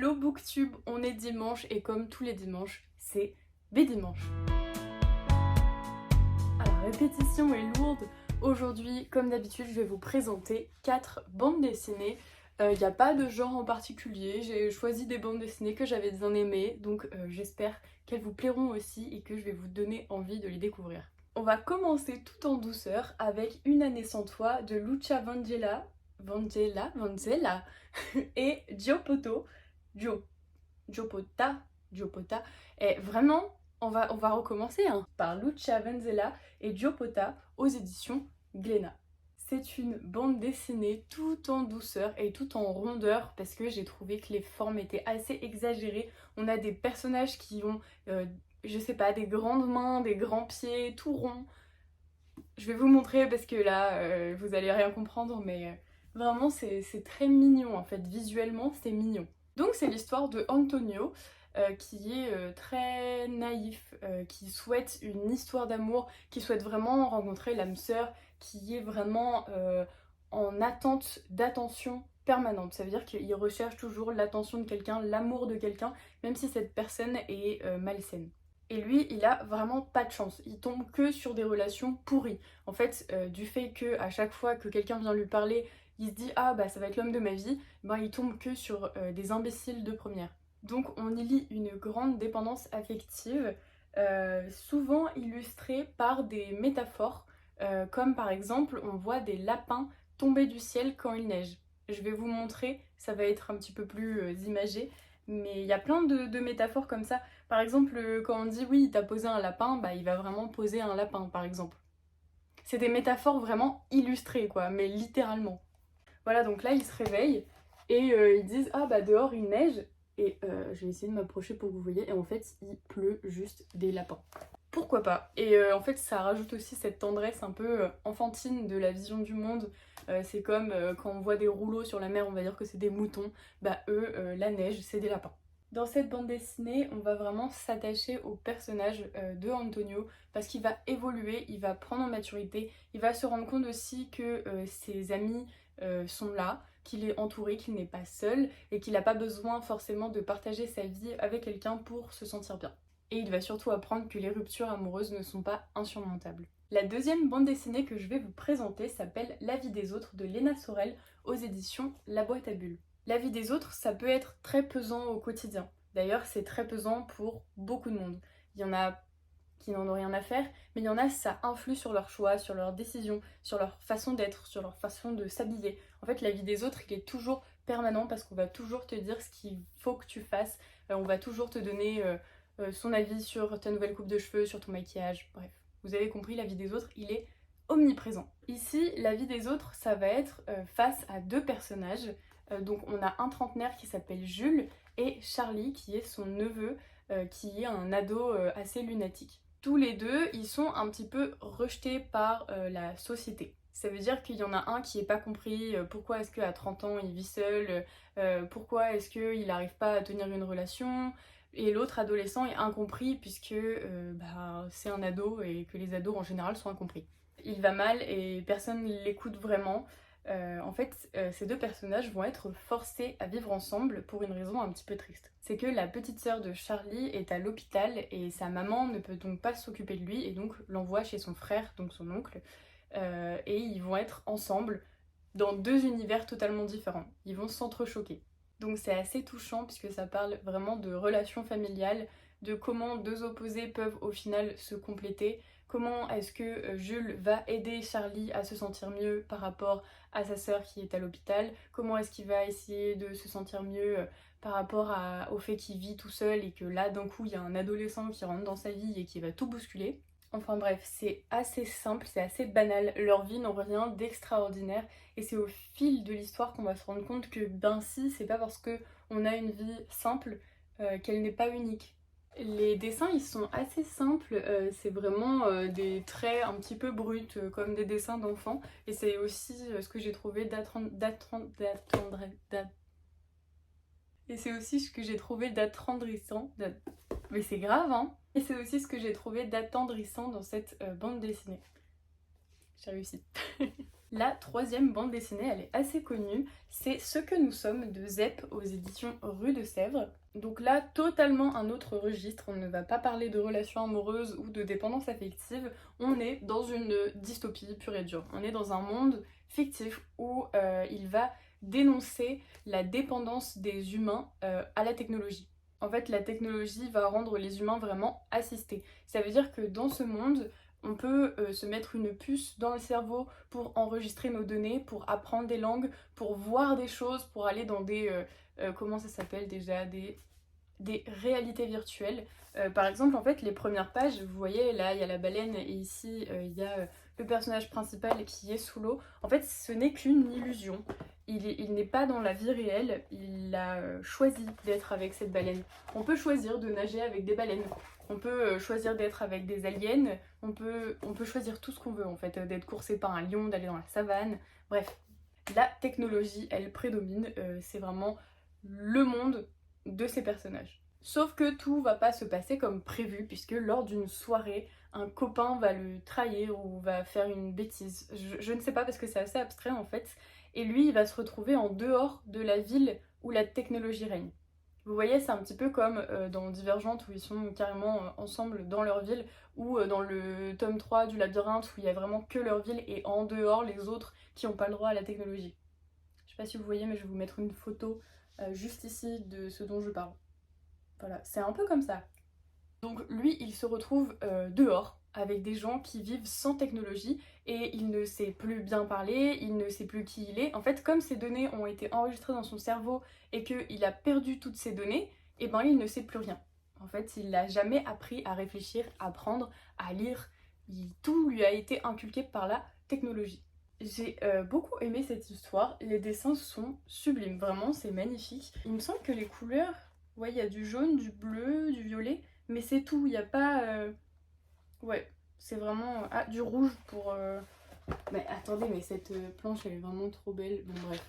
Hello Booktube, on est dimanche et comme tous les dimanches, c'est Bédimanche. La répétition est lourde. Aujourd'hui, comme d'habitude, je vais vous présenter 4 bandes dessinées. Il n'y a pas de genre en particulier, j'ai choisi des bandes dessinées que j'avais bien aimées, donc j'espère qu'elles vous plairont aussi et que je vais vous donner envie de les découvrir. On va commencer tout en douceur avec Une année sans toi de Lucia Vangela et Giopota. Et vraiment, on va recommencer par Lucia Venzela et Giopota aux éditions Glénat. C'est une bande dessinée tout en douceur et tout en rondeur parce que j'ai trouvé que les formes étaient assez exagérées. On a des personnages qui ont, je sais pas, des grandes mains, des grands pieds, tout rond. Je vais vous montrer parce que là, vous allez rien comprendre, mais vraiment c'est très mignon en fait. Visuellement, c'est mignon. Donc c'est l'histoire de Antonio qui est très naïf, qui souhaite une histoire d'amour, qui souhaite vraiment rencontrer l'âme sœur, qui est vraiment en attente d'attention permanente. Ça veut dire qu'il recherche toujours l'attention de quelqu'un, l'amour de quelqu'un, même si cette personne est malsaine. Et lui, il a vraiment pas de chance. Il tombe que sur des relations pourries. En fait, du fait que à chaque fois que quelqu'un vient lui parler, il se dit ah bah ça va être l'homme de ma vie, ben il tombe que sur des imbéciles de première. Donc on y lit une grande dépendance affective, souvent illustrée par des métaphores, comme par exemple on voit des lapins tomber du ciel quand il neige. Je vais vous montrer, ça va être un petit peu plus imagé, mais il y a plein de métaphores comme ça. Par exemple, quand on dit oui, il t'a posé un lapin, bah il va vraiment poser un lapin par exemple. C'est des métaphores vraiment illustrées quoi, mais littéralement. Voilà, donc là ils se réveillent et ils disent ah bah dehors il neige et je vais essayer de m'approcher pour que vous voyez et en fait il pleut juste des lapins. Pourquoi pas? Et en fait ça rajoute aussi cette tendresse un peu enfantine de la vision du monde. C'est comme quand on voit des rouleaux sur la mer, on va dire que c'est des moutons. Bah eux, la neige, c'est des lapins. Dans cette bande dessinée, on va vraiment s'attacher au personnage de Antonio parce qu'il va évoluer, il va prendre en maturité, il va se rendre compte aussi que ses amis sont là, qu'il est entouré, qu'il n'est pas seul et qu'il n'a pas besoin forcément de partager sa vie avec quelqu'un pour se sentir bien. Et il va surtout apprendre que les ruptures amoureuses ne sont pas insurmontables. La deuxième bande dessinée que je vais vous présenter s'appelle La vie des autres de Léna Sorel aux éditions La Boîte à Bulles. La vie des autres, ça peut être très pesant au quotidien. D'ailleurs, c'est très pesant pour beaucoup de monde. Il y en a qui n'en ont rien à faire, mais il y en a, ça influe sur leurs choix, sur leurs décisions, sur leur façon d'être, sur leur façon de s'habiller. En fait, la vie des autres, il est toujours permanent parce qu'on va toujours te dire ce qu'il faut que tu fasses. On va toujours te donner son avis sur ta nouvelle coupe de cheveux, sur ton maquillage, bref. Vous avez compris, la vie des autres, il est omniprésent. Ici, la vie des autres, ça va être face à deux personnages. Donc on a un trentenaire qui s'appelle Jules et Charlie qui est son neveu, qui est un ado assez lunatique. Tous les deux, ils sont un petit peu rejetés par la société. Ça veut dire qu'il y en a un qui n'est pas compris pourquoi est-ce qu'à 30 ans il vit seul, pourquoi est-ce qu'il n'arrive pas à tenir une relation, et l'autre adolescent est incompris puisque c'est un ado et que les ados en général sont incompris. Il va mal et personne ne l'écoute vraiment. Ces deux personnages vont être forcés à vivre ensemble pour une raison un petit peu triste. C'est que la petite sœur de Charlie est à l'hôpital et sa maman ne peut donc pas s'occuper de lui et donc l'envoie chez son frère, donc son oncle, et ils vont être ensemble dans deux univers totalement différents. Ils vont s'entrechoquer. Donc c'est assez touchant puisque ça parle vraiment de relations familiales, de comment deux opposés peuvent au final se compléter, comment est-ce que Jules va aider Charlie à se sentir mieux par rapport à sa sœur qui est à l'hôpital, comment est-ce qu'il va essayer de se sentir mieux par rapport au fait qu'il vit tout seul et que là d'un coup il y a un adolescent qui rentre dans sa vie et qui va tout bousculer. Enfin bref, c'est assez simple, c'est assez banal, leurs vies n'ont rien d'extraordinaire et c'est au fil de l'histoire qu'on va se rendre compte que ben si, c'est pas parce qu'on a une vie simple qu'elle n'est pas unique. Les dessins ils sont assez simples, c'est vraiment des traits un petit peu bruts comme des dessins d'enfants et c'est aussi ce que j'ai trouvé d'attendrissant. Mais c'est grave hein. Et c'est aussi ce que j'ai trouvé d'attendrissant dans cette bande dessinée. J'ai réussi. La troisième bande dessinée, elle est assez connue, c'est Ce que nous sommes de Zep aux éditions Rue de Sèvres. Donc là, totalement un autre registre, on ne va pas parler de relations amoureuses ou de dépendance affective, on est dans une dystopie pure et dure. On est dans un monde fictif où il va dénoncer la dépendance des humains à la technologie. En fait, la technologie va rendre les humains vraiment assistés. Ça veut dire que dans ce monde, on peut se mettre une puce dans le cerveau pour enregistrer nos données, pour apprendre des langues, pour voir des choses, pour aller dans des... comment ça s'appelle déjà, des réalités virtuelles. Par exemple, en fait, les premières pages, vous voyez, là, il y a la baleine et ici, il y a le personnage principal qui est sous l'eau. En fait, ce n'est qu'une illusion. Il n'est pas dans la vie réelle, il a choisi d'être avec cette baleine. On peut choisir de nager avec des baleines, on peut choisir d'être avec des aliens, on peut choisir tout ce qu'on veut en fait, d'être coursé par un lion, d'aller dans la savane, bref. La technologie, elle prédomine, c'est vraiment le monde de ces personnages. Sauf que tout va pas se passer comme prévu, puisque lors d'une soirée, un copain va le trahir ou va faire une bêtise. Je ne sais pas parce que c'est assez abstrait en fait. Et lui, il va se retrouver en dehors de la ville où la technologie règne. Vous voyez, c'est un petit peu comme dans Divergente où ils sont carrément ensemble dans leur ville, ou dans le tome 3 du Labyrinthe où il y a vraiment que leur ville et en dehors les autres qui n'ont pas le droit à la technologie. Je sais pas si vous voyez, mais je vais vous mettre une photo juste ici de ce dont je parle. Voilà, c'est un peu comme ça. Donc lui, il se retrouve dehors avec des gens qui vivent sans technologie et il ne sait plus bien parler, il ne sait plus qui il est. En fait, comme ces données ont été enregistrées dans son cerveau et qu'il a perdu toutes ces données, eh ben il ne sait plus rien. En fait, il n'a jamais appris à réfléchir, à apprendre, à lire. Tout lui a été inculqué par la technologie. J'ai beaucoup aimé cette histoire, les dessins sont sublimes, vraiment c'est magnifique. Il me semble que les couleurs, ouais, il y a du jaune, du bleu, du violet, mais c'est tout, il n'y a pas... Ouais, c'est vraiment... Ah, du rouge pour... Mais attendez, mais cette planche elle est vraiment trop belle, bon bref.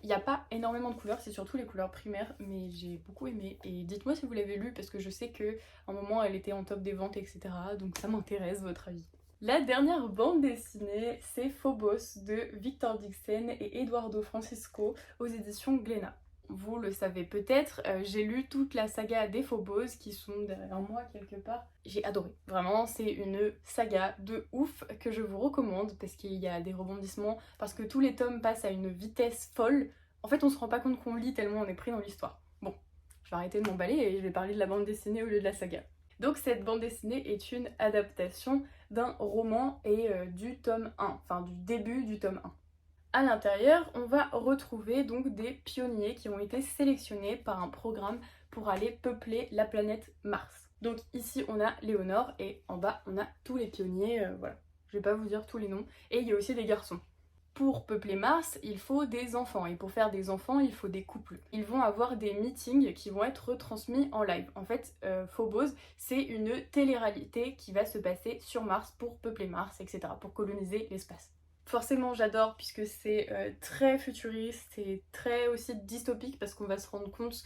Il n'y a pas énormément de couleurs, c'est surtout les couleurs primaires, mais j'ai beaucoup aimé. Et dites-moi si vous l'avez lu, parce que je sais qu'à un moment elle était en top des ventes, etc. Donc ça m'intéresse votre avis. La dernière bande dessinée, c'est Phobos de Victor Dixon et Eduardo Francisco aux éditions Glénat. Vous le savez peut-être, j'ai lu toute la saga des Phobos qui sont derrière moi quelque part. J'ai adoré. Vraiment, c'est une saga de ouf que je vous recommande parce qu'il y a des rebondissements, parce que tous les tomes passent à une vitesse folle. En fait, on se rend pas compte qu'on lit tellement on est pris dans l'histoire. Bon, je vais arrêter de m'emballer et je vais parler de la bande dessinée au lieu de la saga. Donc cette bande dessinée est une adaptation d'un roman et du tome 1, enfin du début du tome 1. À l'intérieur, on va retrouver donc des pionniers qui ont été sélectionnés par un programme pour aller peupler la planète Mars. Donc ici on a Léonore et en bas on a tous les pionniers, voilà. Je vais pas vous dire tous les noms. Et il y a aussi des garçons. Pour peupler Mars, il faut des enfants, et pour faire des enfants, il faut des couples. Ils vont avoir des meetings qui vont être retransmis en live. En fait, Phobos, c'est une télé-réalité qui va se passer sur Mars pour peupler Mars, etc., pour coloniser l'espace. Forcément, j'adore puisque c'est très futuriste, c'est très aussi dystopique parce qu'on va se rendre compte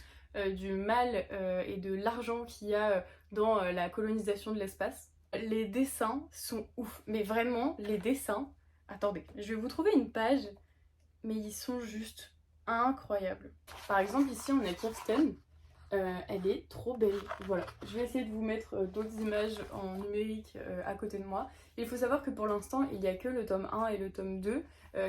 du mal et de l'argent qu'il y a dans la colonisation de l'espace. Les dessins sont ouf, mais vraiment, les dessins... Attendez, je vais vous trouver une page, mais ils sont juste incroyables. Par exemple, ici, on a Kirsten. Elle est trop belle. Voilà, je vais essayer de vous mettre d'autres images en numérique à côté de moi. Il faut savoir que pour l'instant, il n'y a que le tome 1 et le tome 2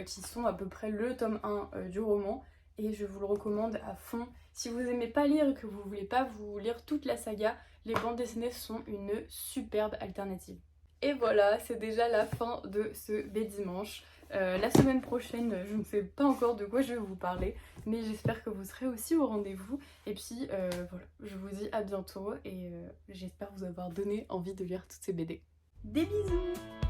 qui sont à peu près le tome 1 du roman. Et je vous le recommande à fond. Si vous n'aimez pas lire et que vous ne voulez pas vous lire toute la saga, les bandes dessinées sont une superbe alternative. Et voilà, c'est déjà la fin de ce Bédimanche. La semaine prochaine, je ne sais pas encore de quoi je vais vous parler, mais j'espère que vous serez aussi au rendez-vous. Et puis voilà, je vous dis à bientôt et j'espère vous avoir donné envie de lire toutes ces BD. Des bisous!